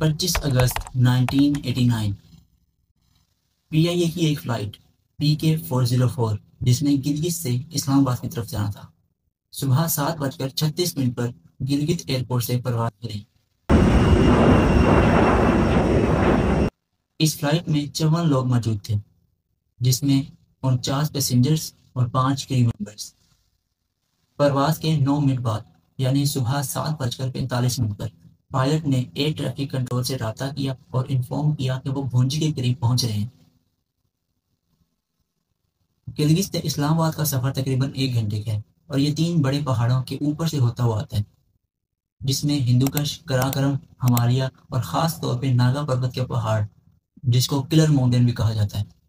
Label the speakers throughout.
Speaker 1: 25 اگست 1989 پی آئی اے کی ایک flight PK-404 جس نے گلگت سے اسلام آباد کی طرف جانا تھا صبح 7:36 پر گلگت ایئرپورٹ سے پرواز کریں۔ اس فلائٹ میں 54 لوگ موجود تھے جس میں 49 پیسنجرز اور 5 کریو ممبرز۔ پرواز کے 9 منٹ بعد یعنی صبح 7:45 پر پائلٹ نے ایئر ٹریفک کنٹرول سے رابطہ کیا اور انفارم کیا کہ وہ بھونجی کے قریب پہنچ رہے ہیں۔ گلگت سے اسلام آباد کا سفر تقریباً 1 گھنٹے کا ہے اور یہ 3 بڑے پہاڑوں کے اوپر سے ہوتا ہوا آتا ہے جس میں ہندوکش، کراکرم، ہمالیہ اور خاص طور پہ ناگا پروت کے پہاڑ جس کو کلر ماؤنٹین بھی کہا جاتا ہے۔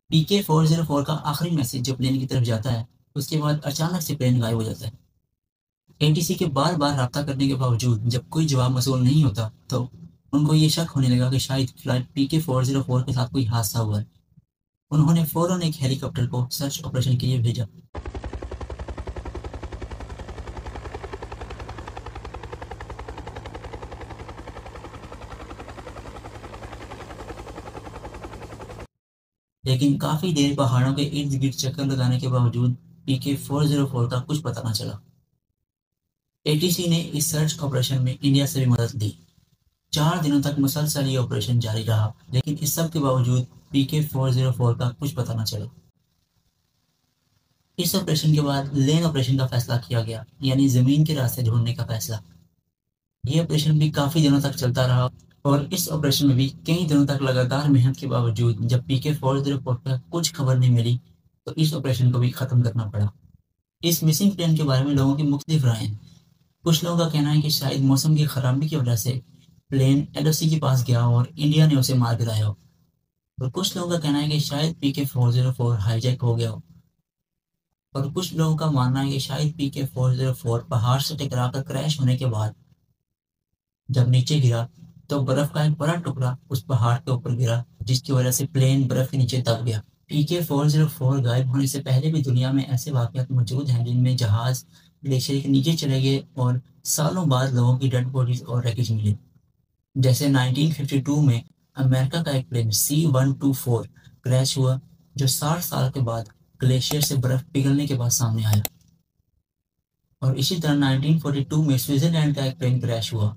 Speaker 1: PK-404 کا آخری میسج جو پلین کی طرف جاتا ہے اس کے بعد اچانک سے پلین غائب ہو جاتا ہے۔ ATC کے بار بار رابطہ کرنے کے باوجود جب کوئی جواب موصول نہیں ہوتا تو ان کو یہ شک ہونے لگا کہ شاید فلائٹ PK-404 کے ساتھ کوئی حادثہ ہوا ہے۔ انہوں نے فوراً ایک ہیلی کاپٹر کو سرچ آپریشن کے لیے بھیجا۔ لیکن کافی دیر پہاڑوں کے ارد گرد چکر لگانے کے باوجود PK-404 کا کچھ پتہ نہ چلا۔ ATC نے اس سرچ آپریشن میں انڈیا سے بھی مدد دی۔ 4 دنوں تک مسلسل یہ آپریشن جاری رہا لیکن اس سب کے باوجود PK-404 کا کچھ پتہ نہ چلا۔ اس آپریشن کے بعد لین آپریشن کا فیصلہ کیا گیا یعنی زمین کے راستے ڈھونڈنے کا فیصلہ۔ یہ آپریشن بھی کافی دنوں تک چلتا رہا اور اس آپریشن میں بھی کئی دنوں تک لگاتار محنت کے باوجود جب PK-404 پر کچھ خبر نہیں ملی تو اس آپریشن کو بھی ختم کرنا پڑا۔ اس مسنگ پلین کے بارے میں لوگوں کی مختلف رائے ہیں۔ کچھ لوگوں کا کہنا ہے کہ شاید موسم کی خرابی کی وجہ سے پلین LOC کے پاس گیا اور انڈیا نے اسے مار گرایا ہو، اور کچھ لوگوں کا کہنا ہے کہ شاید PK-404 ہائی جیک ہو گیا ہو، اور کچھ لوگوں کا ماننا ہے کہ شاید PK-404 پہاڑ سے ٹکرا کر کریش ہونے کے بعد جب نیچے گرا تو برف کا ایک بڑا ٹکڑا اس پہاڑ کے اوپر گرا جس کی وجہ سے پلین برف کے نیچے دب گیا۔ PK-404 غائب ہونے سے پہلے بھی دنیا میں ایسے واقعات موجود ہیں جن میں جہاز گلیشیئر کے نیچے چلے گئے اور سالوں بعد لوگوں کی ڈیڈ باڈیز اور ریکیج ملے، جیسے 1952 میں امریکہ کا ایک پلین C-124 کریش ہوا جو 60 سال کے بعد گلیشیئر سے برف پگھلنے کے بعد سامنے آیا، اور اسی طرح 1942 میں سوئٹزرلینڈ کا ایک پلین کریش ہوا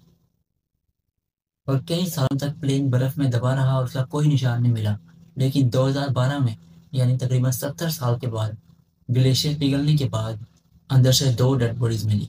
Speaker 1: اور کئی سالوں تک پلین برف میں دبا رہا اور اس کا کوئی نشان نہیں ملا، لیکن 2012 میں یعنی تقریباً 70 سال کے بعد گلیشیئر پگھلنے کے بعد اندر سے 2 ڈیڈ باڈیز ملی۔